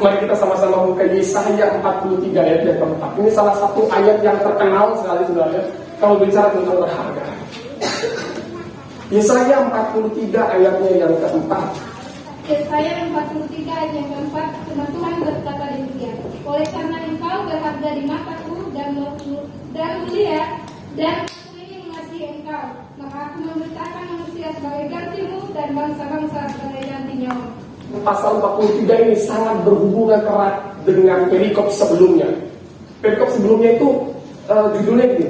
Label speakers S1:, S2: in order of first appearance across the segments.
S1: Mari kita sama-sama buka Yesaya 43 ayat yang keempat. Ini salah satu ayat yang terkenal sekali saudara kalau bicara tentang berharga. Yesaya 43 ayatnya yang keempat.
S2: Yesaya 43 ayat yang keempat, firman Tuhan berkata demikian. Oleh karena engkau berharga di mataku dan mulia, dan aku ingin mengasihi engkau, maka aku memberitakan manusia sebagai gantimu dan bangsa-bangsa sebagai gantinya.
S1: Pasal 43 ini sangat berhubungan erat dengan perikop sebelumnya. Perikop sebelumnya itu judulnya ini,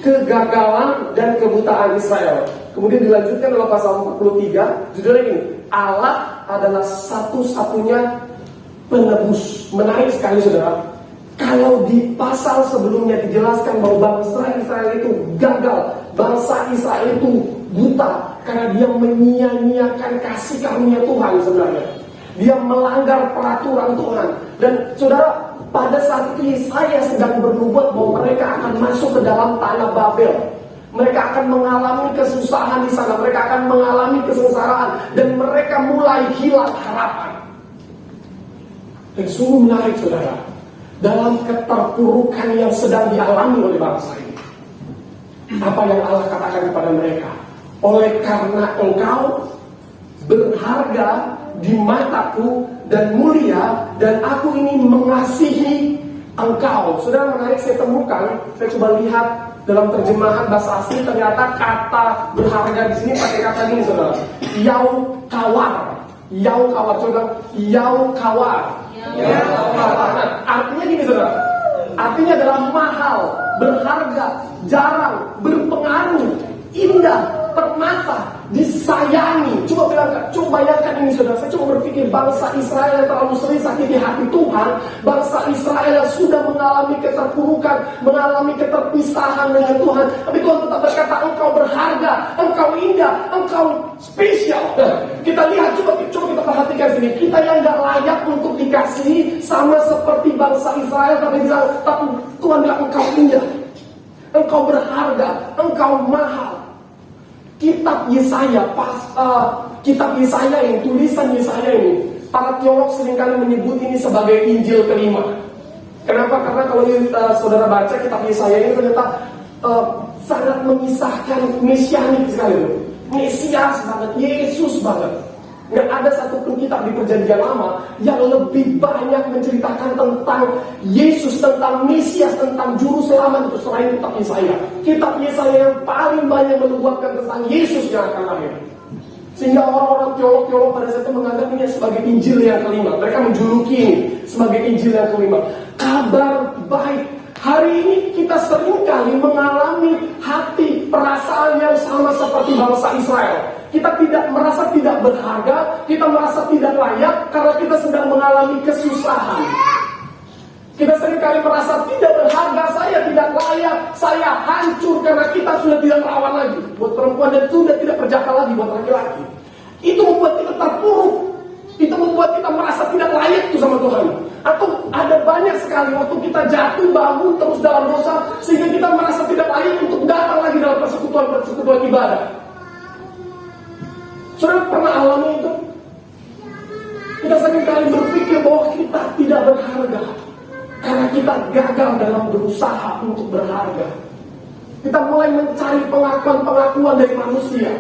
S1: kegagalan dan kebutaan Israel. Kemudian dilanjutkan dalam pasal 43, judulnya ini, Allah adalah satu-satunya penebus. Menarik sekali saudara. Kalau di pasal sebelumnya dijelaskan bahwa bangsa Israel itu gagal, bangsa Israel itu buta karena dia menyia-nyiakan kasih karunia Tuhan sebenarnya. Dia melanggar peraturan Tuhan. Dan saudara, pada saat itu Yesaya sedang bernubuat bahwa mereka akan masuk ke dalam tanah Babel. Mereka akan mengalami kesusahan di sana, mereka akan mengalami kesengsaraan, dan mereka mulai hilang harapan. Dan sungguh menarik saudara, dalam keterpurukan yang sedang dialami oleh bangsa ini, apa yang Allah katakan kepada mereka? Oleh karena engkau berharga di mataku dan mulia, dan aku ini mengasihi engkau. Saudara, menarik, saya temukan, saya coba lihat dalam terjemahan bahasa asli, ternyata kata berharga di sini pakai kata ini saudara, yau kawar. Yau kawar, coba yau kawar. Nah, artinya gini saudara, artinya adalah mahal, berharga, jarang, berpengaruh, indah, permata, disayangi. Coba bayangkan ini saudara. Saya coba berpikir, bangsa Israel yang terlalu sering sakiti hati Tuhan, bangsa Israel yang sudah mengalami keterpurukan, mengalami keterpisahan dengan Tuhan, tapi Tuhan tetap berkata, engkau berharga, engkau indah, engkau spesial. Kita lihat, coba kita perhatikan sini. Kita yang gak layak untuk dikasihi, sama seperti bangsa Israel, tapi Tuhan bilang engkau indah, engkau berharga, engkau mahal. Kitab Yesaya, ini, tulisan Yesaya ini, para teolog seringkali menyebut ini sebagai Injil kelima. Kenapa? Karena kalau saudara baca kitab Yesaya ini ternyata sangat mengisahkan mesianik sekali, Mesias banget, Yesus banget. Nggak ada satupun kitab di Perjanjian Lama yang lebih banyak menceritakan tentang Yesus, tentang Mesias, tentang Juru Selamat itu selain kitab Yesaya. Kitab Yesaya yang paling banyak menubuatkan tentang Yesus yang akan lahir. Sehingga orang-orang teolog-teolog pada saat itu menganggap ini sebagai Injil yang kelima. Mereka menjuluki ini sebagai Injil yang kelima. Kabar baik. Hari ini kita seringkali mengalami hati, perasaan yang sama seperti bangsa Israel. Kita merasa tidak berharga, kita merasa tidak layak karena kita sedang mengalami kesusahan. Kita seringkali merasa tidak berharga, saya tidak layak, saya hancur karena kita sudah tidak rawan lagi buat perempuan dan sudah tidak berjaka lagi buat laki-laki. Itu membuat kita terpuruk, itu membuat kita merasa tidak layak itu sama Tuhan. Atau ada banyak sekali waktu kita jatuh bangun terus dalam dosa sehingga kita merasa tidak layak untuk datang lagi dalam persekutuan ibadah. Saudara pernah alami itu? Kita seringkali berpikir bahwa kita tidak berharga karena kita gagal dalam berusaha untuk berharga. Kita mulai mencari pengakuan dari manusia.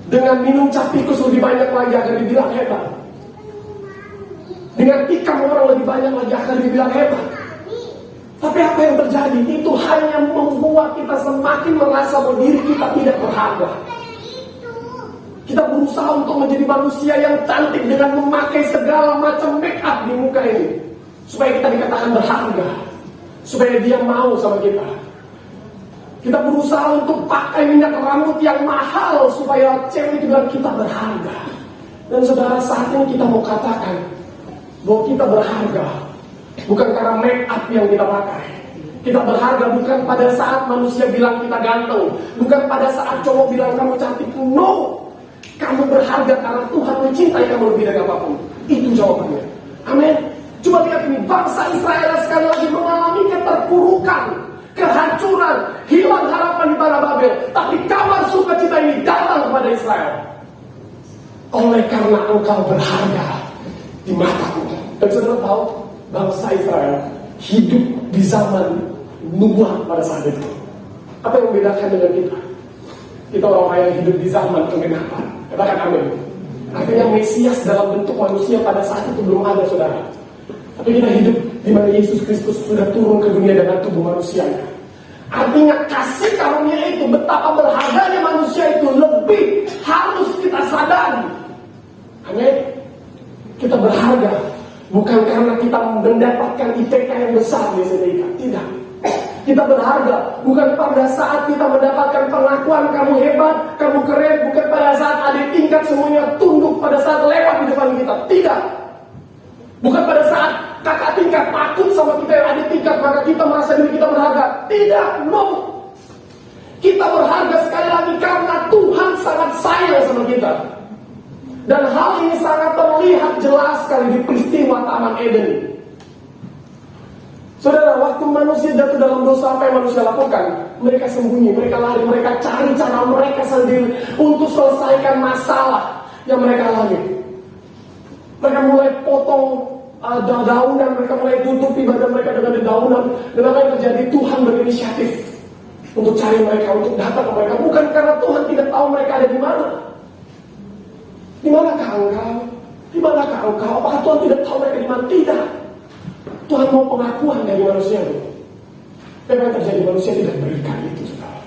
S1: Dengan minum cap tikus lebih banyak lagi agar dibilang hebat. Dengan tikam orang lebih banyak lagi akan dibilang hebat. Tapi apa yang terjadi? Itu hanya membuat kita semakin merasa bahwa diri kita tidak berharga. Kita berusaha untuk menjadi manusia yang cantik dengan memakai segala macam make up di muka ini, supaya kita dikatakan berharga, supaya dia mau sama kita. Kita berusaha untuk pakai minyak rambut yang mahal supaya cewek itu bilang kita berharga. Dan saudara, saat ini kita mau katakan bahwa kita berharga bukan karena make up yang kita pakai. Kita berharga bukan pada saat manusia bilang kita ganteng, bukan pada saat cowok bilang kamu cantik. No, kamu berharga karena Tuhan mencintai kamu lebih dari apapun. Itu jawabannya. Amin. Coba lihat ini, bangsa Israel sekali lagi mengalami keterpurukan, kehancuran, hilang harapan di tanah Babel. Tapi kabar sukacita ini datang kepada Israel. Oleh karena engkau berharga di mataku. Dan saudara tahu, bangsa Israel hidup di zaman Nubuah pada saat itu. Apa yang membedakan dengan kita? Kita orang yang hidup di zaman penggenapan. Katakan amin. Artinya Mesias dalam bentuk manusia pada saat itu belum ada, saudara. Tapi kita hidup di mana Yesus Kristus sudah turun ke dunia dengan tubuh manusianya. Artinya kasih karunia itu, betapa berharganya manusia itu, lebih harus kita sadari. Amin. Kita berharga bukan karena kita mendapatkan IPK yang besar di STIK. Tidak. Kita berharga bukan pada saat kita mendapatkan pengakuan kamu hebat, kamu keren. Bukan pada saat adik tingkat semuanya tunduk pada saat lewat di depan kita. Tidak. Bukan pada saat kakak tingkat takut sama kita yang adik tingkat, maka kita merasa diri kita berharga. Tidak. No. Kita berharga sekali lagi karena Tuhan sangat sayang sama kita. Dan hal ini sangat terlihat jelas sekali di peristiwa Taman Eden. Saudara, waktu manusia jatuh dalam dosa, apa yang manusia lakukan? Mereka sembunyi, mereka lari, mereka cari cara mereka sendiri untuk selesaikan masalah yang mereka alami. Mereka mulai potong daunan, mereka mulai tutupi badan mereka dengan dedaunan. Dan apa yang terjadi? Tuhan berinisiatif untuk cari mereka, untuk datang ke mereka. Bukan karena Tuhan tidak tahu mereka ada di mana. Di manakah engkau? Di manakah engkau? Apakah Tuhan tidak tahu mereka di mana? Tidak. Tuhan mau pengakuan dari manusia itu. Dan yang terjadi, manusia tidak berikan itu, saudara.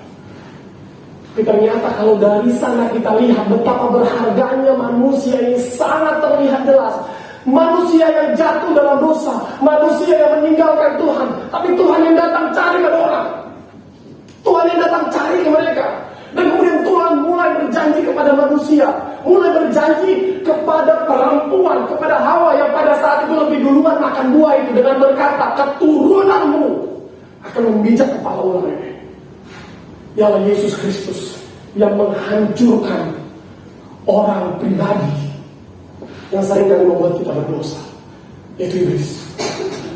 S1: Tapi ternyata kalau dari sana kita lihat betapa berharganya manusia ini sangat terlihat jelas. Manusia yang jatuh dalam dosa, manusia yang meninggalkan Tuhan, tapi Tuhan yang datang cari pada orang. Tuhan yang datang cari ke mereka. Dan kemudian Tuhan mulai berjanji kepada manusia, mulai berjanji kepada perempuan, kepada Hawa yang pada saat itu lebih duluan makan buah itu, dengan berkata, keturunanmu akan memijak kepala ular ini. Ialah Yesus Kristus yang menghancurkan orang pribadi yang seringkali membuat kita berdosa, yaitu iblis.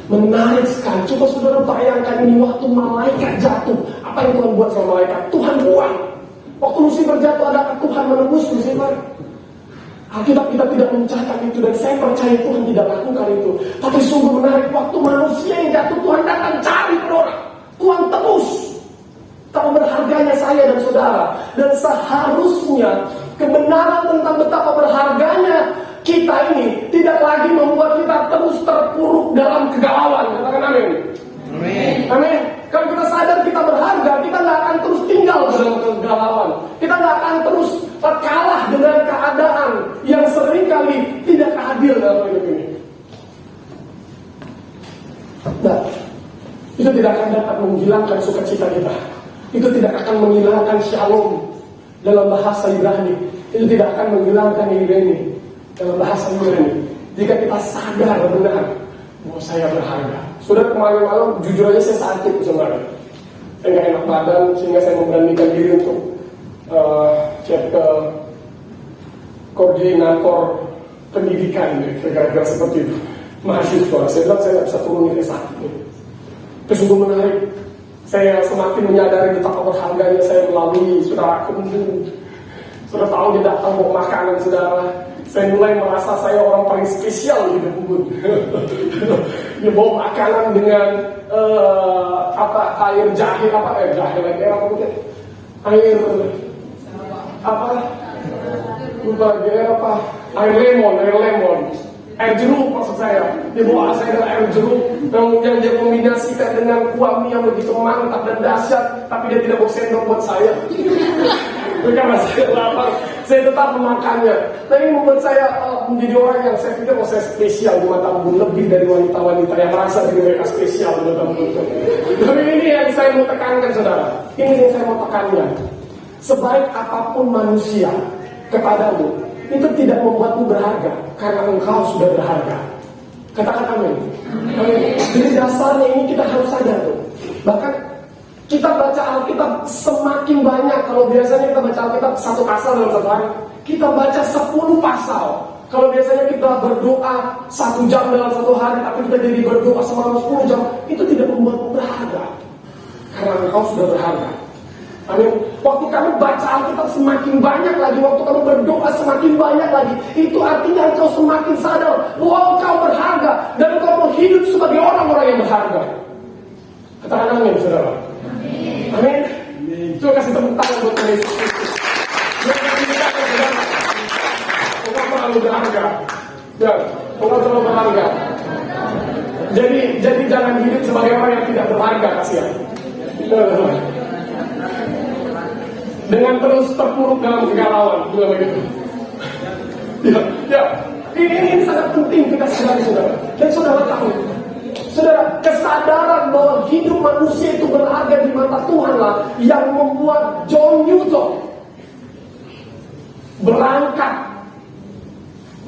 S1: Menarik sekali. Coba saudara bayangkan ini waktu malaikat jatuh. Apa yang Tuhan buat sama malaikat? Tuhan buang. Waktu Lucifer jatuh, adakah Tuhan menebus Lucifer? Alkitab kita tidak mencatat itu, dan saya percaya Tuhan tidak lakukan itu. Tapi sungguh menarik, waktu manusia yang jatuh, Tuhan datang cari orang. Tuhan tebus. Tahu berharganya saya dan saudara. Dan seharusnya kebenaran tentang betapa berharganya kita ini tidak lagi membuat kita terus terpuruk dalam kegalauan. Katakan amin. Amin. Amin. Kalau kita sadar kita berharga, kita nggak akan terus tinggal dalam kegalauan. Kita nggak akan terus kalah dengan keadaan yang seringkali tidak adil dalam hidup ini. Nah, itu tidak akan dapat menghilangkan sukacita kita. Itu tidak akan menghilangkan shalom dalam bahasa Ibrani. Itu tidak akan menghilangkan irene dalam bahasa Ibrani. Jika kita sadar benar bahwa saya berharga. Sudah kemarin malam jujur aja saya sakit sebenarnya. Saya nggak enak badan sehingga saya memberanikan diri untuk cek ke koordinator pendidikan, kira-kira seperti itu. Mahasiswa, saya bilang saya nggak bisa turun dari sakit. Itu sungguh menarik. Saya semakin menyadari betapa berharganya saya melalui saudara kumpul. Sudah tahu dia datang bawa makanan saudara. Saya mulai merasa saya orang paling spesial di hidup kumpul. Dia bawa makanan dengan air jahe air lemon, air jeruk maksud saya. Dia bawa saya dengan air jeruk yang dia kombinasikan dengan kuah mie yang begitu mantap dan dahsyat, tapi dia tidak bawa sendok buat saya. Karena saya lapar, saya tetap memakannya. Tapi ini membuat saya menjadi orang yang saya pikir saya spesial di mata umum, lebih dari wanita-wanita yang merasa diri mereka spesial di mata umum. Tapi ini yang saya mau tekankan, saudara. Ini yang saya mau tekankan. Sebaik apapun manusia kepadamu, itu tidak membuatmu berharga, karena engkau sudah berharga. Katakan amin. Jadi dasarnya ini kita harus sadar tuh. Bahkan kita baca Alkitab semakin banyak. Kalau biasanya kita baca Alkitab 1 pasal dalam 1 hari, kita baca 10 pasal. Kalau biasanya kita berdoa 1 jam dalam 1 hari, tapi kita jadi berdoa semalam 10 jam, itu tidak membuatmu berharga, karena engkau sudah berharga. Amin. Waktu kamu baca Alkitab semakin banyak lagi, waktu kamu berdoa semakin banyak lagi, itu artinya engkau semakin sadar bahwa hidup sebagai orang-orang yang berharga. Katakan amin, saudara. Amin. Coba kasih tepuk tangan buat Yesus Kristus. Dia kasih kita, saudara. Engkau terlalu berharga. Ya, engkau terlalu berharga. Jadi jangan hidup sebagai orang yang tidak berharga, kasihan. Dengan terus terpuruk dalam kegalauan, juga begitu. Ya, ini sangat penting kita sadari, saudara. Dan saudara tahu, saudara, kesadaran bahwa hidup manusia itu berharga di mata Tuhan lah yang membuat John Newton berangkat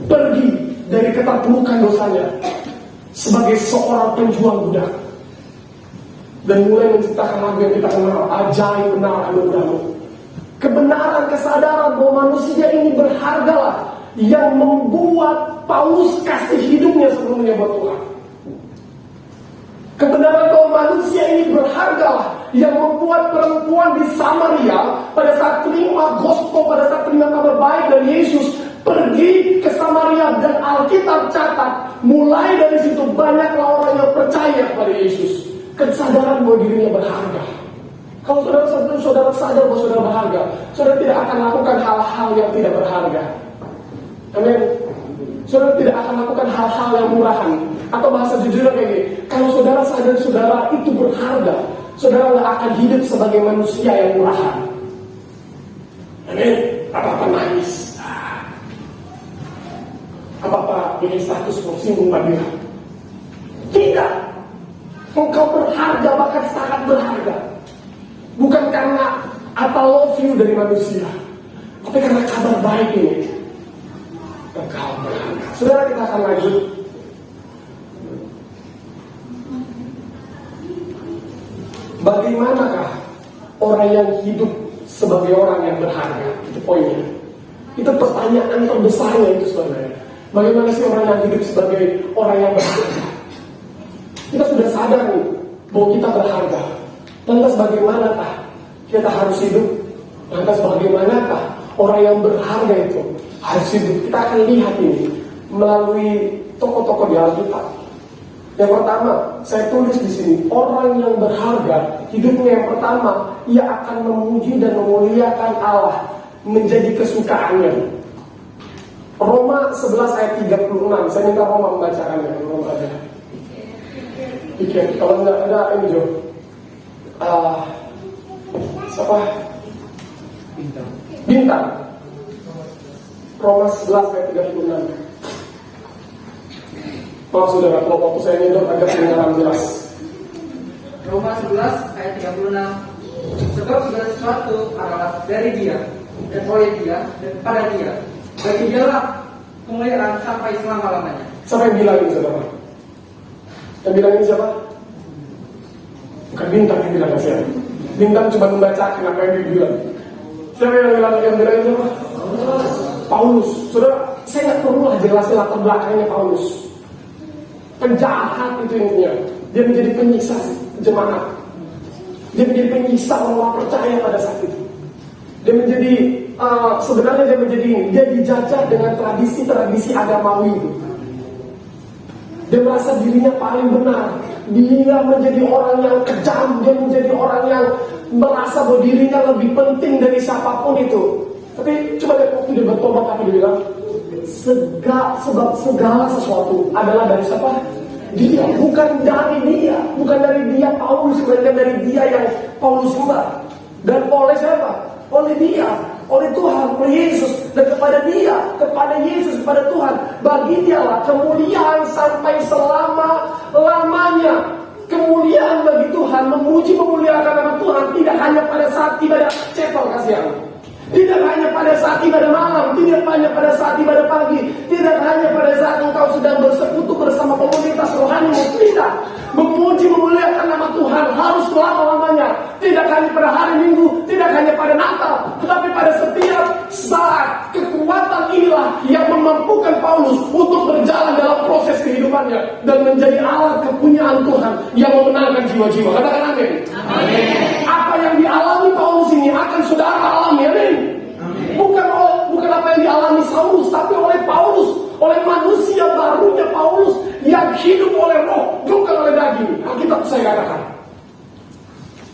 S1: pergi dari keterpurukan dosanya sebagai seorang penjual budak dan mulai menciptakan lagu yang kita kenal, Ajaib Benar Anugerahmu. Kebenaran kesadaran bahwa manusia ini berharga lah yang membuat Paulus kasih hidupnya sebelumnya buat Tuhan. Kebenaran bahwa manusia ini berharga lah yang membuat perempuan di Samaria pada saat terima gospel, pada saat terima kabar baik dari Yesus, pergi ke Samaria, dan Alkitab catat mulai dari situ banyaklah orang yang percaya pada Yesus. Kesadaran bahwa dirinya berharga. Kalau saudara sadar bahwa saudara berharga, saudara tidak akan lakukan hal-hal yang tidak berharga. Amin. Saudara tidak akan lakukan hal-hal yang murahan. Atau bahasa jujurnya kayak gini, kalau saudara sadar saudara itu berharga, saudara akan hidup sebagai manusia yang murahan. Amin. Apa-apa nangis, apa-apa bikin status singgung dia. Tidak. Engkau berharga, bahkan sangat berharga. Bukan karena apa love you dari manusia, tapi karena kabar baik ini. Engkau berharga. Saudara, kita akan lanjut. Bagaimanakah orang yang hidup sebagai orang yang berharga? Itu poinnya. Itu pertanyaan terbesarnya itu sebenarnya. Bagaimana sih orang yang hidup sebagai orang yang berharga? Kita sudah sadar nih bahwa kita berharga. Lantas bagaimanakah kita harus hidup? Lantas bagaimanakah orang yang berharga itu harus hidup? Kita akan lihat ini melalui tokoh-tokoh di Alkitab. Yang pertama, saya tulis di sini, orang yang berharga, hidupnya yang pertama, ia akan memuji dan memuliakan Allah, menjadi kesukaannya. Roma 11 ayat 36, saya minta Roma membacakannya. Roma ada. Kalau nggak ada ini Jo. Siapa? Bintang. Roma 11 ayat 36. Maaf saudara, kalau waktu saya nyedot agak kedengaran jelas.
S3: Roma 11 ayat 36. Sebab segala sesuatu adalah dari Dia dan oleh Dia dan pada Dia. Bagi Dialah kemuliaan sampai selama-lamanya.
S1: Siapa yang bilang ini saudara? Yang bilang ini siapa? Bukan Bintang yang bilang, kasihan. Bintang cuma membacakan apa yang dia bilang. Siapa yang bilang ini siapa? Paulus. Saudara, saya nggak perlu lah jelasin latar belakangnya Paulus. Penjahat itu intinya. Dia menjadi penyiksa jemaat. Dia menjadi penyiksa orang percaya pada saat itu. Dia menjadi sebenarnya dia dijajah dengan tradisi-tradisi agamawi itu. Dia merasa dirinya paling benar. Dia menjadi orang yang kejam. Dia menjadi orang yang merasa bahwa dirinya lebih penting dari siapapun itu. Tapi coba lihat waktu dia bertobat apa dia bilang? Sebab segala sesuatu adalah dari siapa? Dia, bukan dari dia. Bukan dari dia Paulus, melainkan dari dia yang Paulus sembah. Dan oleh siapa? Oleh dia, oleh Tuhan, oleh Yesus. Dan kepada dia, kepada Yesus, kepada Tuhan, bagi dialah kemuliaan sampai selama-lamanya. Kemuliaan bagi Tuhan, memuji memuliakan nama Tuhan, tidak hanya pada saat ibadah chapel, kasihan. Tidak hanya pada saat ibadah malam, tidak hanya pada saat ibadah pagi, tidak hanya pada saat engkau sedang bersekutu bersama komunitas rohani, tidak. Memuji memuliakan nama Tuhan harus selama-lamanya. Tidak hanya pada hari Minggu, tidak hanya pada Natal, tetapi pada setiap saat. Kekuatan inilah yang memampukan Paulus untuk berjalan dalam proses kehidupannya dan menjadi alat kepunyaan Tuhan yang memenangkan jiwa-jiwa. Katakan amin. Amin. Apa yang dialami Paulus ini akan saudara alami, amin. Bukan apa yang dialami Saulus, tapi oleh Paulus, oleh manusia barunya Paulus yang hidup oleh Roh saya katakan.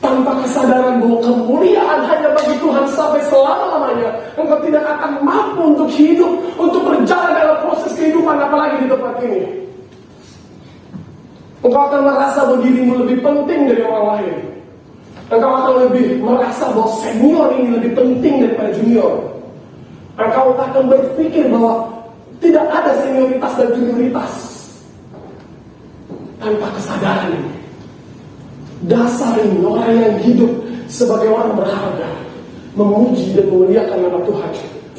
S1: Tanpa kesadaran bahwa kemuliaan hanya bagi Tuhan sampai selama-lamanya, engkau tidak akan mampu untuk hidup, untuk berjalan dalam proses kehidupan, apalagi di tempat ini. Engkau akan merasa bahwa dirimu lebih penting dari orang lain. Engkau akan lebih merasa bahwa senior ini lebih penting daripada junior. Engkau akan berpikir bahwa tidak ada senioritas dan junioritas. Tanpa kesadaran ini, dasar ini, orang yang hidup sebagai orang berharga, memuji dan memuliakan nama Tuhan,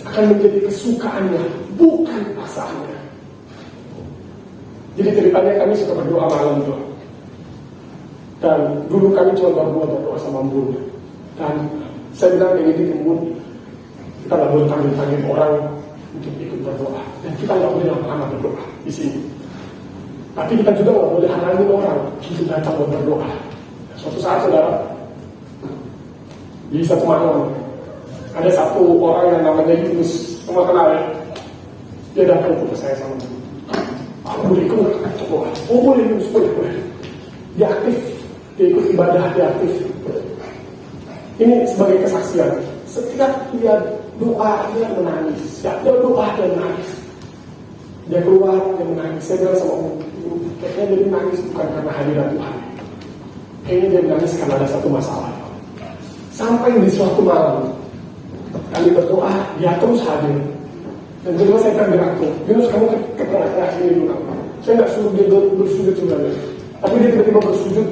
S1: akan menjadi kesukaannya, bukan paksanya. Jadi ceritanya kami suka berdoa malam itu. Dan dulu kami cuma berdoa sama Mbun. Dan saya bilang kayak gini ke Mbun, kita nggak boleh panggil orang untuk ikut berdoa. Dan kita nggak boleh lama-lama berdoa di sini. Tapi kita juga nggak boleh halangin orang untuk datang berdoa. Suatu saat saudara, di satu malam ada satu orang yang namanya Yunus, semua kenal ya. Dia datang ke saya sama dia. Aku boleh ikut berdoa. Oh boleh Yunus, boleh. Dia aktif, dia ikut ibadah, dia aktif. Ini sebagai kesaksian. Setiap dia doa, dia menangis. Setiap dia doa, dia menangis. Dia keluar, dia menangis. Saya bilang sama Om, kayaknya dia menangis bukan karena hadirat Tuhan. Kayaknya dia menangis karena ada satu masalah. Sampai di suatu malam, kami berdoa, dia terus hadir. Dan kedua saya kan bilang, Yunus kamu ke tengah-tengah sini dulu. Saya nggak suruh dia bersujud sebenarnya. Tapi dia tiba-tiba bersujud.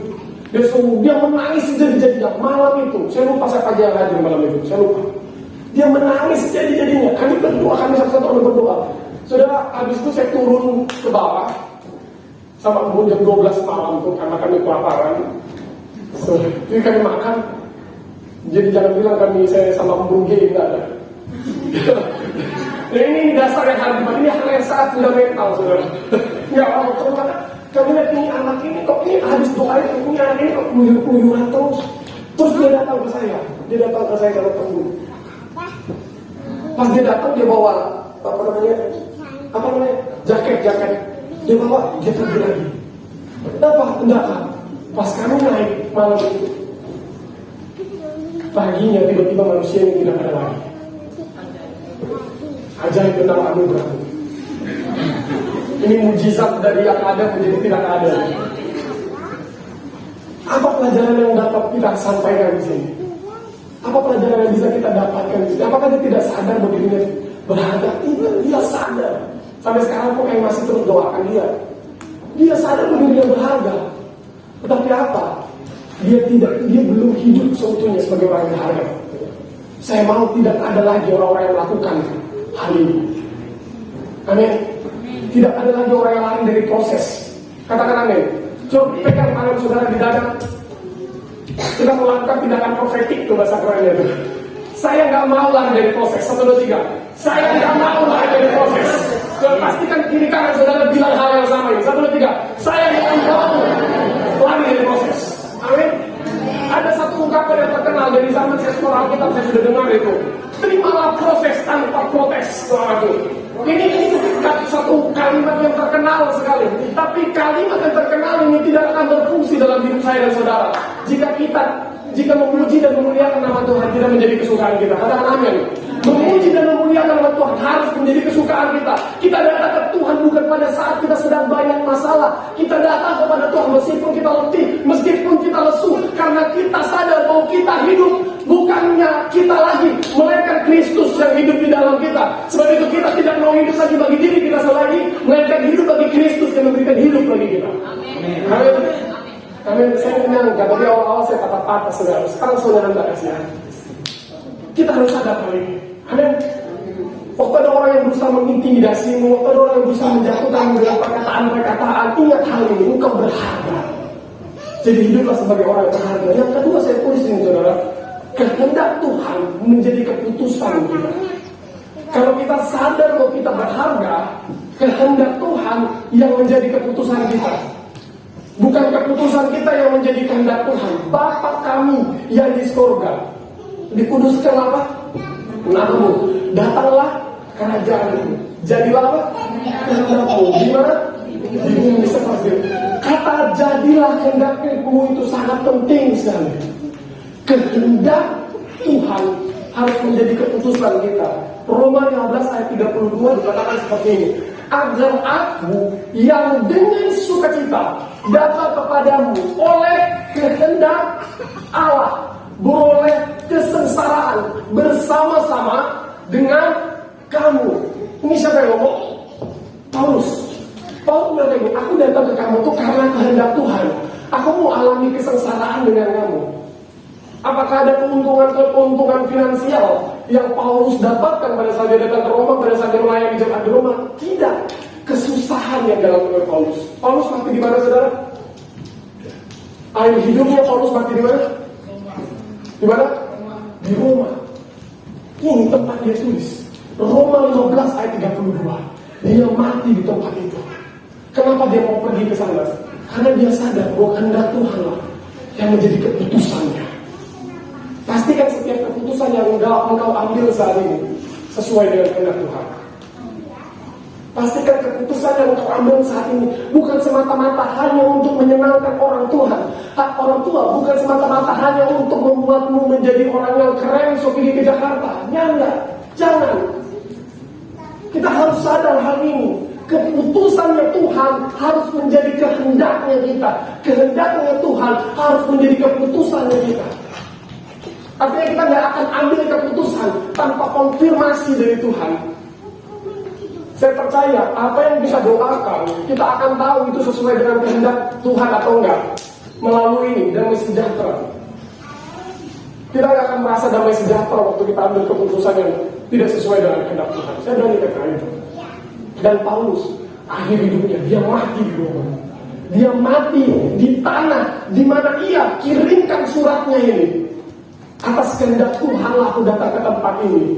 S1: Dia menangis jadi-jadinya malam itu. Saya lupa siapa aja yang hadir malam itu. Saya lupa. Dia menangis jadi-jadinya. Kami berdoa, kami satu-satu orang berdoa. Saudara, habis itu saya turun ke bawah sama Mbun jam 12 malam tuh karena kami kelaparan. Jadi kami makan. Jadi jangan bilang saya sama Mbun gay, enggak ada. Nah ini dasar yang harus ini hal yang sangat fundamental, saudara. Ya Allah, ternyata kami lihat ini anak ini kok ini habis doa ini anak ini kok keluyuran terus. Terus dia datang ke saya kalau tunggu. Pas dia datang dia bawa apa namanya jaket. Dia bawa, dia pergi lagi. Enggak. Pas kami naik malam itu, paginya tiba-tiba manusia ini tidak ada lagi. Ajaib tentang anugerah. Ini mujizat dari yang ada menjadi tidak ada. Apa pelajaran yang dapat kita sampaikan di sini? Apa pelajaran yang bisa kita dapatkan di sini? Apakah dia tidak sadar bahwa dirinya berharga? Tidak, dia sadar. Sampai sekarang kok kayak masih terus doakan dia. Dia sadar bahwa dirinya berharga. Tetapi apa? Dia belum hidup seutuhnya sebagai orang yang berharga. Saya mau tidak ada lagi orang-orang yang melakukan hal ini. Amin. Tidak ada lagi orang yang lari dari proses. Katakan amin. Coba pegang tangan saudara di dada. Kita melakukan tindakan profetik itu bahasa kerennya itu. Saya nggak mau lari dari proses. 1, 2, 3. Saya nggak mau lari dari proses. Coba pastikan kiri kanan saudara bilang hal yang sama ini. 1, 2, 3. Saya nggak mau lari dari proses. Amin. Ada satu ungkapan yang terkenal dari zaman saya sekolah Alkitab, saya sudah dengar itu. Terimalah proses tanpa protes. Ini satu kalimat yang terkenal sekali. Tapi kalimat yang terkenal ini tidak akan berfungsi dalam hidup saya dan saudara jika memuji dan memuliakan nama Tuhan tidak menjadi kesukaan kita. Katakan amin. Memuji dan memuliakan nama Tuhan harus menjadi kesukaan kita. Kita datang ke Tuhan bukan pada saat kita sedang banyak masalah. Kita datang kepada Tuhan meskipun kita letih, meskipun kita lesu, karena kita sadar bahwa kita hidup bukannya kita lagi, melainkan Kristus yang hidup di dalam kita. Sebab itu kita tidak mau hidup lagi bagi diri kita selagi, melainkan hidup bagi Kristus yang memberikan hidup bagi kita. Amin. Amin. Saya menyangka dari awal-awal saya patah-patah saudara. Sekarang saudara tidak kasihan. Kita harus sadar hal ini. Amin. Waktu ada orang yang berusaha mengintimidasimu, waktu ada orang yang berusaha menjatuhkanmu dengan perkataan-perkataan, ingat hal ini, engkau berharga. Jadi hiduplah sebagai orang yang berharga. Yang kedua saya tulis ini saudara, kehendak Tuhan menjadi keputusan kita. Kalau kita sadar bahwa kita berharga, kehendak Tuhan yang menjadi keputusan kita. Bukan keputusan kita yang menjadi kehendak Tuhan. Bapa kami yang di surga, dikuduskan apa? Namamu. Datanglah kerajaanmu. Jadilah apa? Kehendakmu. Di mana? Di bumi seperti kata jadilah kehendakmu itu sangat penting sekali. Kehendak Tuhan harus menjadi keputusan kita. Roma 15 ayat 32 dikatakan seperti ini. Agar aku yang dengan sukacita dapat kepadamu oleh kehendak Allah beroleh kesengsaraan bersama-sama dengan kamu. Ini siapa yang ngomong? Paulus. Paulus bilang ini, aku datang ke kamu tuh karena kehendak Tuhan. Aku mau alami kesengsaraan dengan kamu. Apakah ada keuntungan finansial yang Paulus dapatkan pada saat dia datang ke Roma, pada saat dia melayani jemaat di Roma? Tidak. Kesusahan yang dalam hidup Paulus. Paulus mati di mana, saudara? Akhir hidupnya Paulus mati di mana? Di mana? Di Roma. Ini tempat dia tulis. Roma 15 ayat 32. Dia mati di tempat itu. Kenapa dia mau pergi ke sana? Karena dia sadar bahwa kehendak Tuhan lah yang menjadi keputusannya. Pastikan setiap keputusan yang engkau ambil saat ini sesuai dengan kehendak Tuhan. Pastikan keputusan yang engkau ambil saat ini bukan semata-mata hanya untuk menyenangkan orang Tuhan. Orang tua bukan semata-mata hanya untuk membuatmu menjadi orang yang keren so pergi ke Jakarta. Jangan. Kita harus sadar hal ini. Keputusannya Tuhan harus menjadi kehendaknya kita. Kehendaknya Tuhan harus menjadi keputusannya kita. Artinya kita nggak akan ambil keputusan tanpa konfirmasi dari Tuhan. Saya percaya apa yang kita doakan, kita akan tahu itu sesuai dengan kehendak Tuhan atau enggak. Melalui damai sejahtera. Kita nggak akan merasa damai sejahtera waktu kita ambil keputusan yang tidak sesuai dengan kehendak Tuhan. Saya berani katakan itu. Dan Paulus, akhir hidupnya, dia mati di Roma. Dia mati di tanah di mana ia kirimkan suratnya ini. Atas kehendak Tuhanlah aku datang ke tempat ini.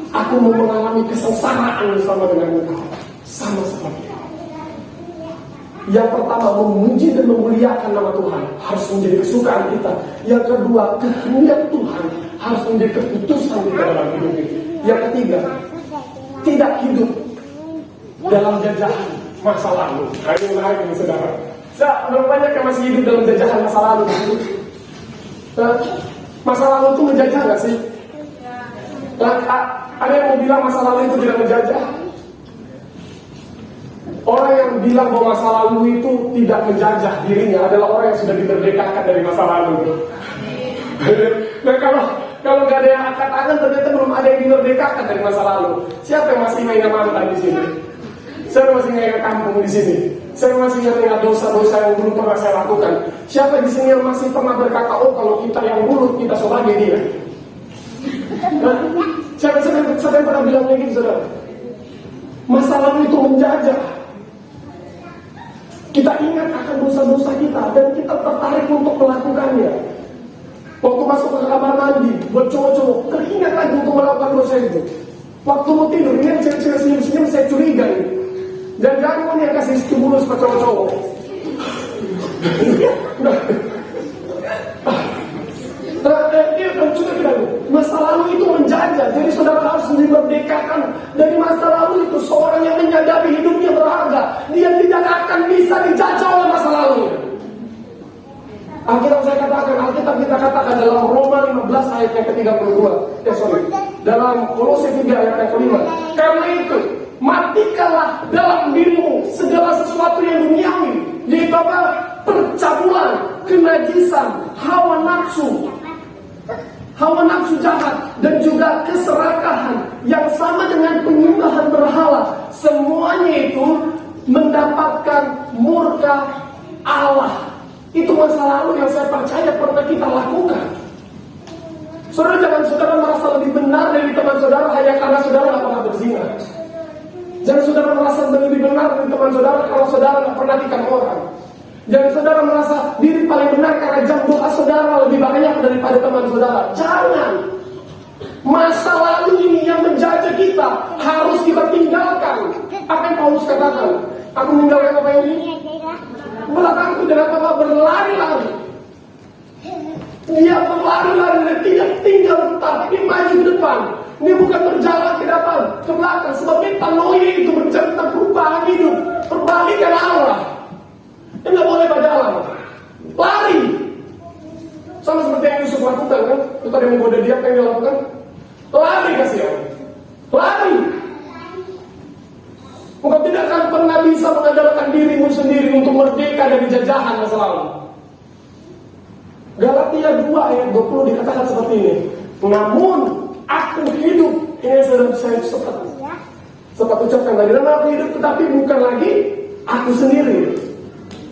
S1: Aku mau mengalami kesengsaraan bersama dengan engkau. Sama-sama dia. Yang pertama, memuji dan memuliakan nama Tuhan harus menjadi kesukaan kita. Yang kedua, kehendak Tuhan harus menjadi keputusan kita dalam hidup ini. Yang ketiga, tidak hidup dalam jajahan masa lalu. Nah, ini menarik ini, saudara. Berapa banyak yang masih hidup dalam jajahan masa lalu? Nah, masa lalu itu menjajah nggak sih? Nah, ada yang mau bilang masa lalu itu tidak menjajah? Orang yang bilang bahwa masa lalu itu tidak menjajah dirinya adalah orang yang sudah dimerdekakan dari masa lalu. Nah, kalau nggak ada yang angkat tangan, ternyata belum ada yang dimerdekakan dari masa lalu. Siapa yang masih ingat mantan di sini? Saya masih ingat kampung di sini. Saya masih ingat dosa-dosa yang belum pernah saya lakukan. Siapa di sini yang masih pernah berkata, oh kalau kita yang mulut kita sebagai dia? Nah, siapa yang pernah bilang kayak gitu, saudara? Masa lalu itu menjajah. Kita ingat akan dosa-dosa kita dan kita tertarik untuk melakukannya. Waktu masuk ke kamar mandi, buat cowok-cowok, teringat lagi untuk melakukan dosa itu. Waktu mau tidur, ini yang cewek-cewek senyum-senyum, saya curiga ini. Jangan dia kasih stimulus ke cowok-cowok. Juga tidak, masa lalu itu menjajah. Jadi saudara harus dimerdekakan dari masa lalu itu. Seorang yang menyadari hidupnya berharga, dia tidak akan bisa dijajah oleh masa lalu. Alkitab kita katakan dalam Roma 15 ayat yang ke-32. Dalam Kolose 3 ayat yang ke-5. Karena itu, matikanlah dalam dirimu segala sesuatu yang duniawi, yaitu apa? Percabulan, kenajisan, hawa nafsu jahat, dan juga keserakahan yang sama dengan penyembahan berhala. Semuanya itu mendapatkan murka Allah. Itu masa lalu yang saya percaya pernah kita lakukan. Saudara, jangan saudara merasa lebih benar dari teman saudara hanya karena saudara tidak pernah berzina. Jangan saudara merasa lebih benar dari teman saudara kalau saudara tidak pernah nikah orang. Jangan saudara merasa diri paling benar karena jam doa saudara lebih banyak daripada teman saudara. Jangan. Masa lalu ini yang menjajah kita harus kita tinggalkan. Apa yang Paulus katakan? Aku meninggalkan apa ini? Belakangku dengan apa? Berlari-lari. Dia berlari-lari dan tidak tinggal tapi maju ke depan. Ini bukan berjalan ke depan, ke belakang. Sebab metanoia itu bercerita perubahan hidup, perbalikan Allah. Ini nggak boleh berjalan. Jadi apa yang dia lakukan? Lari ke Sion. Lari. Engkau tidak akan pernah bisa mengandalkan dirimu sendiri untuk merdeka dari jajahan masa lalu. Galatia 2 ayat 20 dikatakan seperti ini. Namun aku hidup. Ini sudah saya sempat ucapkan tadi. Namun aku hidup, tetapi bukan lagi aku sendiri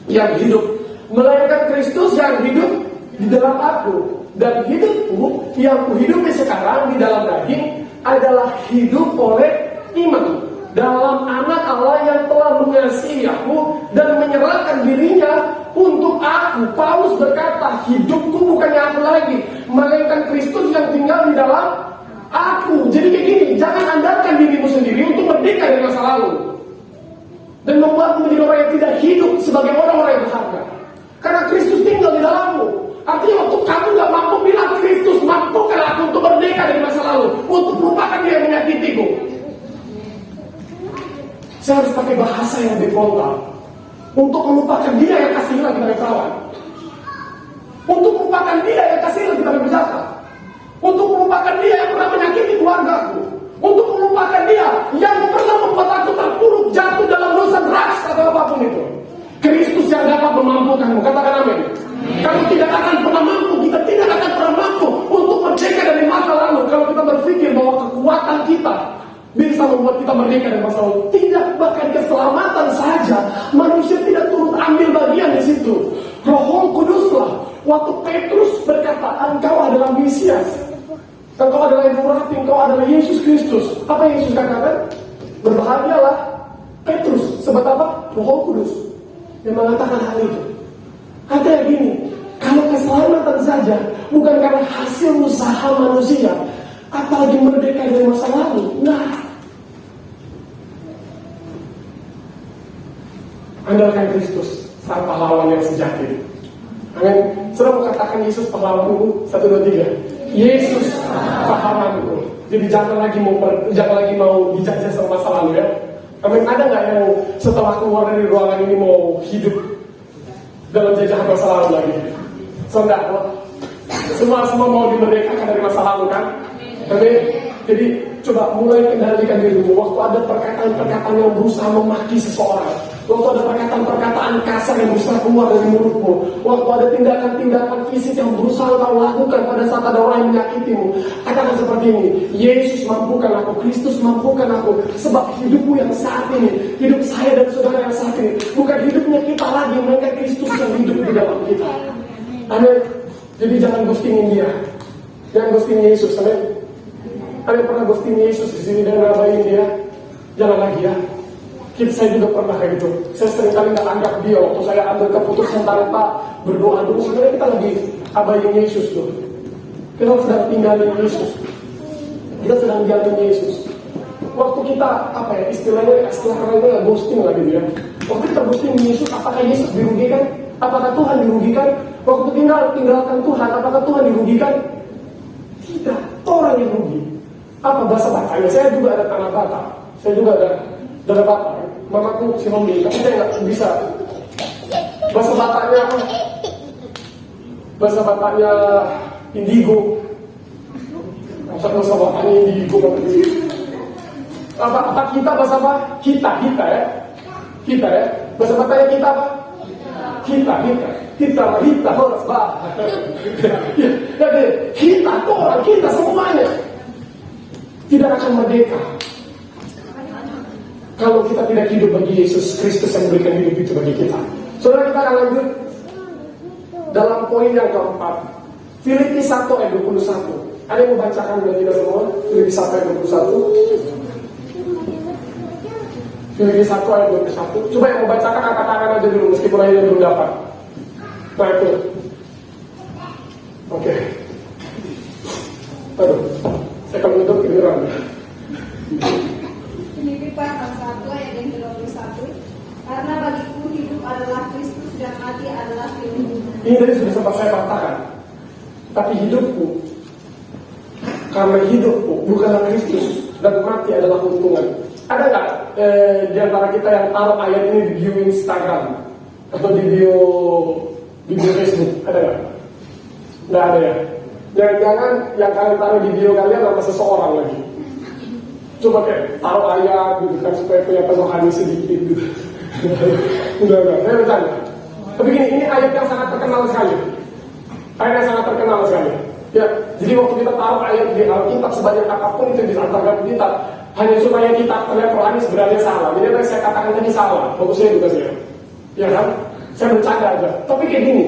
S1: yang hidup, melainkan Kristus yang hidup di dalam aku. Dan hidupku yang kuhidupi sekarang di dalam daging adalah hidup oleh iman dalam anak Allah yang telah mengasihi aku dan menyerahkan dirinya untuk aku. Paulus berkata, hidupku bukannya aku lagi, melainkan Kristus yang tinggal di dalam aku. Jadi kayak gini, jangan andalkan dirimu sendiri untuk merdeka dari masa lalu dan membuatmu menjadi orang yang tidak hidup sebagai orang-orang yang berharga. Karena Kristus tinggal di dalammu. Artinya waktu kamu gak mampu bilang, Kristus mampukan aku untuk merdeka dari masa lalu, untuk melupakan dia yang menyakitiku. Saya harus pakai bahasa yang lebih frontal untuk melupakan dia yang kasih lagi dari kawan, untuk melupakan dia yang kasih lagi dari berjaka, untuk melupakan dia yang pernah menyakiti keluargaku, untuk melupakan dia yang pernah membuat aku terpuruk jatuh dalam dosa drugs atau apapun itu. Kristus yang dapat memampukanmu. Katakan amin. Kamu tidak akan pernah mampu, kita tidak akan pernah mampu untuk merdeka dari masa lalu kalau kita berpikir bahwa kekuatan kita bisa membuat kita merdeka dari masa lalu. Tidak, bahkan keselamatan saja manusia tidak turut ambil bagian di situ. Roh Kuduslah. Waktu Petrus berkata, engkau adalah Mesias, engkau adalah yang murati, engkau adalah Yesus Kristus. Apa yang Yesus katakan? Berbahagialah Petrus. Sebab apa? Roh Kudus yang mengatakan hal itu. Katanya gini, kalau keselamatan saja bukan karena hasil usaha manusia, apalagi merdeka dari masa lalu. Nah, andalkan Kristus, sang pahlawan yang sejati. Amin. Sudah mengatakan Yesus pahlawanku. 1, 2, 3. Yesus pahlawanku. Jadi jangan lagi mau dijajah sama masa lalu ya. Amin. Ada nggak yang setelah keluar dari ruangan ini mau hidup dalam jajahan masa lalu lagi? Saudara, semua mau dimerdekakan dari masa lalu kan? Amin. Jadi coba mulai kendalikan dirimu. Waktu ada perkataan-perkataan yang berusaha memaki seseorang, waktu ada perkataan-perkataan kasar yang berusaha keluar dari mulutmu, waktu ada tindakan-tindakan fisik yang berusaha kau lakukan pada saat ada orang yang menyakitimu, katakan seperti ini: Yesus mampukan aku, Kristus mampukan aku. Sebab hidupmu yang saat ini, hidup saya dan saudara yang saat ini, bukan hidupnya kita lagi, melainkan Kristus yang hidup di dalam kita. Amin. Jadi jangan ghostingin dia, jangan ghostingin Yesus. Amin. Ada yang pernah ghosting Yesus di sini dan ngabain dia? Jangan lagi ya. Saya juga pernah kayak gitu. Saya sering kali nggak anggap dia waktu saya ambil keputusan tanpa berdoa dulu. Sebenarnya kita lagi abain Yesus tuh. Kita sedang tinggalin Yesus. Kita sedang diamin Yesus. Waktu kita istilahnya nggak ghosting lagi dia. Waktu kita ghosting Yesus, apakah Yesus dirugikan? Apakah Tuhan dirugikan? Waktu tinggalkan Tuhan, apakah Tuhan dirugikan? Tidak, orang yang rugi. Apa bahasa Bataknya? Saya juga ada tanah Batak. Saya juga ada darah Batak. Mamaku si Romi, tapi saya nggak bisa. Bahasa Bataknya apa? Bahasa Bataknya indigo. Bahasa Bataknya indigo. Apa kita bahasa apa? Kita ya. Kita ya. Bahasa Bataknya kita apa? Kita harus bah. Jadi kita orang, kita semuanya tidak akan merdeka kalau kita tidak hidup bagi Yesus Kristus yang memberikan hidup itu bagi kita. Saudara, kita akan lanjut dalam poin yang keempat, Filipi 1 ayat 21. Ada yang membacakan buat kita semua? Filipi 1 ayat 21. Filipi 1 ayat 21. Coba yang membacakan angkat tangan aja dulu meskipun akhirnya belum dapat. Nah itu. Oke. Aduh, saya akan menutup kedengeran.
S2: Filipi pasal 1 ayat yang ke-21. Karena bagiku hidup adalah Kristus dan mati adalah keuntungan.
S1: Ini tadi sudah sempat saya katakan. Tapi hidupku, karena hidupku bukanlah Kristus dan mati adalah keuntungan. Ada nggak di antara kita yang taruh ayat ini di bio Instagram atau di bio Facebook? Ada nggak? Nggak ada ya. Jangan-jangan yang kalian taruh di bio kalian nama seseorang lagi. Coba kayak taruh ayat gitu kan supaya punya penuhan sedikit gitu. Udah, saya bercanda. Tapi gini, ini ayat yang sangat terkenal sekali. Ayat yang sangat terkenal sekali. Ya, jadi waktu kita taruh ayat di Alkitab sebanyak apapun itu di antara kita, hanya supaya kita terlihat rohani sebenarnya salah. Jadi apa yang saya katakan tadi salah. Bagusnya juga saya. Ya kan? Saya bercanda aja. Tapi kayak gini,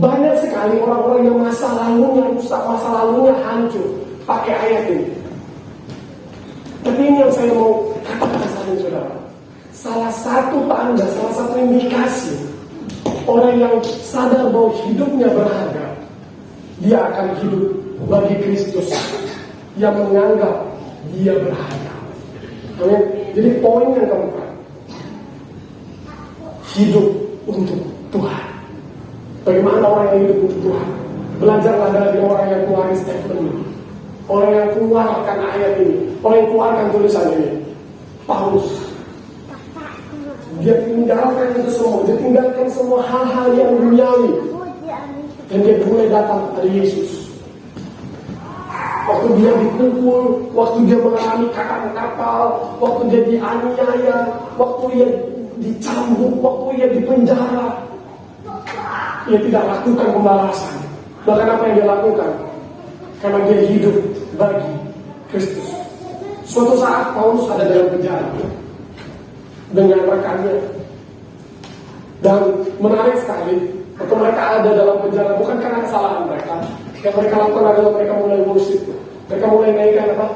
S1: banyak sekali orang-orang yang masa lalunya rusak, masa lalunya hancur pakai ayat ini. Tapi ini yang saya mau katakan sama saudara. Salah satu tanda, salah satu indikasi orang yang sadar bahwa hidupnya berharga, dia akan hidup bagi Kristus yang menganggap dia berharga. Amin. Jadi poin yang keempat, hidup untuk Tuhan. Bagaimana orang yang hidup untuk Tuhan? Belajarlah dari orang yang keluarin statement ini, orang yang keluarkan ayat ini, orang yang keluarkan tulisan ini. Paulus, dia tinggalkan itu semua, dia tinggalkan semua hal-hal yang duniawi, dan dia mulai datang kepada Yesus. Waktu dia dipukul, waktu dia mengalami kapal, waktu dia dianiaya, waktu dia dicambuk, waktu dia dipenjara, dia tidak lakukan pembalasan. Bahkan apa yang dia lakukan? Karena dia hidup bagi Kristus. Suatu saat Paulus ada dalam penjara dengan rekannya, dan menarik sekali, waktu mereka ada dalam penjara bukan karena kesalahan mereka. Yang mereka lakukan adalah mereka mulai worship, mereka mulai naikkan apa?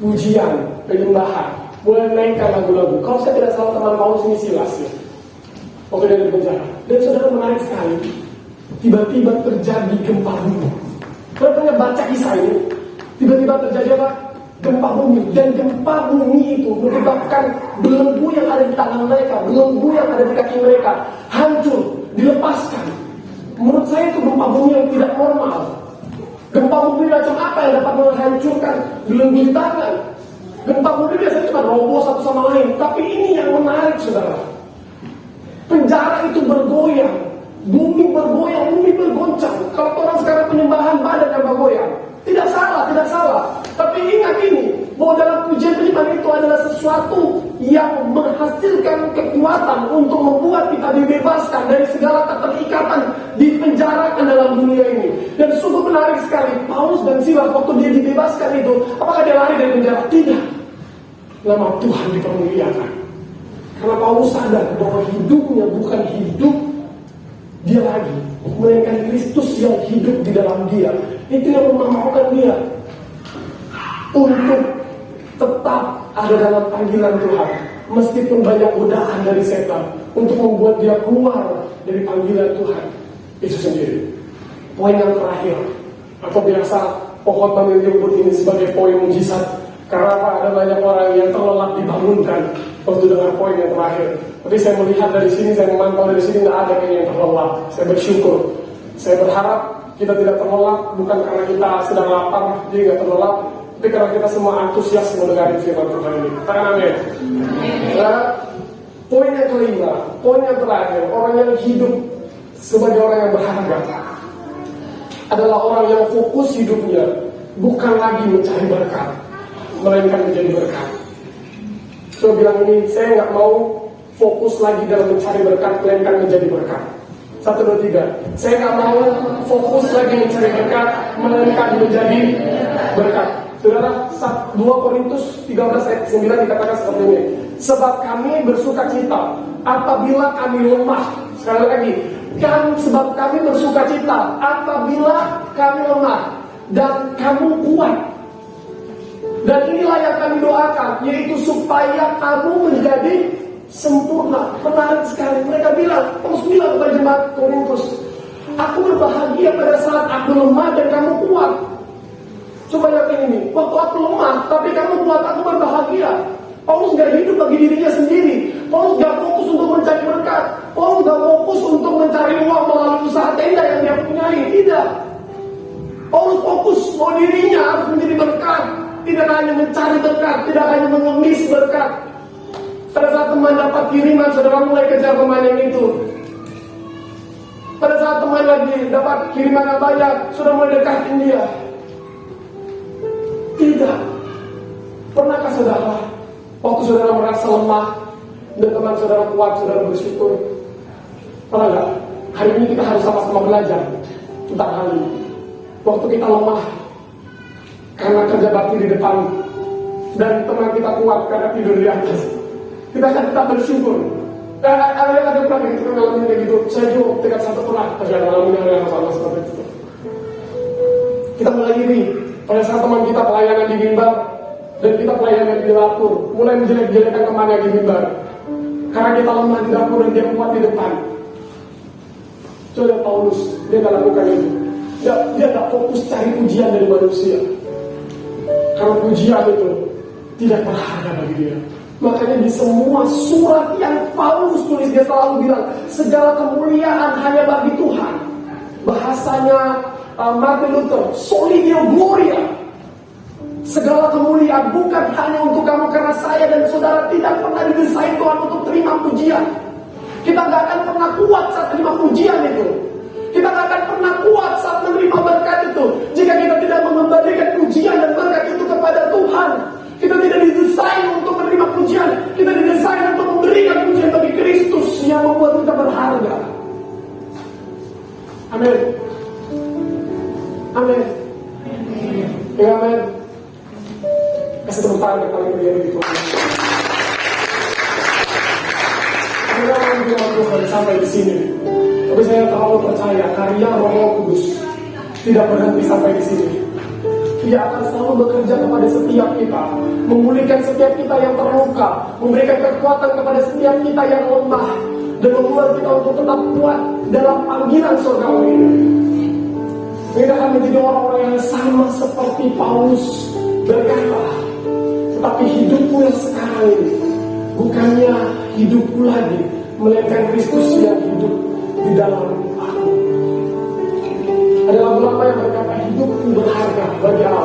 S1: Pujian, penyembahan, mulai naikkan lagu-lagu. Kalau saya tidak salah teman Paulus ini Silas ya, waktu dia di penjara. Dan saudara, menarik sekali, tiba-tiba terjadi gempa bumi. Kalau pernah baca kisah ini, tiba-tiba terjadi apa? Gempa bumi. Dan gempa bumi itu menyebabkan belenggu yang ada di tangan mereka, belenggu yang ada di kaki mereka hancur, dilepaskan. Menurut saya itu gempa bumi yang tidak normal. Gempa bumi macam apa yang dapat menghancurkan belenggu di tangan? Gempa bumi biasanya cuma roboh satu sama lain. Tapi ini yang menarik, saudara. Penjara itu bergoyang, bumi bergoyang, bumi bergoncang. Kalau orang sekarang penyembahan badan yang bergoyang, tidak salah, tidak salah. Tapi ingat ini, bahwa dalam pujian penyembahan itu adalah sesuatu yang menghasilkan kekuatan untuk membuat kita dibebaskan dari segala keterikatan, dipenjarakan dalam dunia ini. Dan sungguh menarik sekali, Paulus dan Silas waktu dia dibebaskan itu, apakah dia lari dari penjara? Tidak. Nama Tuhan dipermuliakan. Karena Paulus sadar bahwa hidupnya bukan hidup dia lagi, melainkan Kristus yang hidup di dalam dia. Itu yang memampukan dia untuk tetap ada dalam panggilan Tuhan, meskipun banyak godaan dari setan untuk membuat dia keluar dari panggilan Tuhan itu sendiri. Poin yang terakhir, atau biasa pokoknya menyebut ini sebagai poin mujizat, karena apa? Ada banyak orang yang terlelap dibangunkan waktu dengar poin yang terakhir. Tapi saya melihat dari sini, saya memantau dari sini, tidak ada yang terlelap. Saya bersyukur, saya berharap kita tidak terlelap, bukan karena kita sedang lapar jadi nggak terlelap, tapi karena kita semua antusias mendengar firman Tuhan ini. Katakan amin. Nah, poin yang kelima, poin yang terakhir, orang yang hidup sebagai orang yang berharga adalah orang yang fokus hidupnya bukan lagi mencari berkat, melainkan menjadi berkat. Saya bilang ini, saya nggak mau fokus lagi dalam mencari berkat, melainkan menjadi berkat. 1, 2, 3. Saya nggak mau fokus lagi mencari berkat, melainkan menjadi berkat. Saudara, 2 Korintus 13 ayat 9 dikatakan seperti ini. Sebab kami bersuka cita apabila kami lemah. Sekali lagi, sebab kami bersuka cita apabila kami lemah dan kamu kuat. Dan inilah yang kami doakan, yaitu supaya kamu menjadi sempurna. Menarik sekali, mereka bilang, Paulus bilang kepada jemaat Korintus, aku berbahagia pada saat aku lemah dan kamu kuat. Coba lihat ini, waktu aku lemah tapi kamu kuat, aku berbahagia. Paulus gak hidup bagi dirinya sendiri. Paulus gak fokus untuk mencari berkat. Paulus gak fokus untuk mencari uang melalui usaha tenda yang dia punyai. Tidak. Paulus fokus bahwa dirinya harus menjadi berkat. Tidak hanya mencari berkat, tidak hanya mengemis berkat. Pada saat teman dapat kiriman, saudara mulai kejar teman yang itu. Pada saat teman lagi lagi dapat kiriman yang banyak, sudah mulai dekatin dia. Tidak. Pernahkah saudara, waktu saudara merasa lemah dan teman saudara kuat, saudara bersyukur? Pernah nggak? Hari ini kita harus sama-sama belajar tentang hal ini. Waktu kita lemah karena kerja bakti di depan dan teman kita kuat karena tidur di atas, kita akan tetap bersyukur. Dan ada pernah begitu ngalamin kayak gitu. Saya juga dekat satu pernah ngalamin hal yang sama seperti itu. Kita mulai ini pada saat teman kita pelayanan di mimbar dan kita pelayanan di dapur, mulai menjelek-jelekan temannya di mimbar karena kita lemah di dapur dan dia kuat di depan. Coba Paulus, dia tidak lakukan itu. Dia tidak fokus cari pujian dari manusia, karena pujian itu tidak berharga bagi dia. Makanya di semua surat yang Paulus tulis, dia selalu bilang segala kemuliaan hanya bagi Tuhan. Bahasanya Martin Luther, soli Deo gloria. Segala kemuliaan bukan hanya untuk kamu, karena saya dan saudara tidak pernah didesain Tuhan untuk terima pujian. Kita gak akan pernah kuat saat terima pujian itu. Kita gak akan pernah kuat saat menerima berkat itu jika kita tidak mengembalikan pujian dan berkat itu kepada Tuhan. Kita tidak didesain untuk menerima pujian. Kita didesain untuk memberikan pujian bagi Kristus yang membuat kita berharga. Amin. Amin. Ya, amin. Kasih tepuk tangan yang paling meriah di Tuhan. Saya bilang Tuhan sampai di sini. Tapi saya terlalu percaya karya Roh Kudus tidak berhenti sampai di sini. Dia akan selalu bekerja kepada setiap kita, memulihkan setiap kita yang terluka, memberikan kekuatan kepada setiap kita yang lemah, dan membuat kita untuk tetap kuat dalam panggilan surgawi ini. Kita akan menjadi orang-orang yang sama seperti Paulus berkata, tetapi hidupku yang sekarang ini bukannya hidupku lagi, melainkan Kristus yang hidup di dalam aku. Ada lagu lama yang berkata hidupku berharga bagi Allah.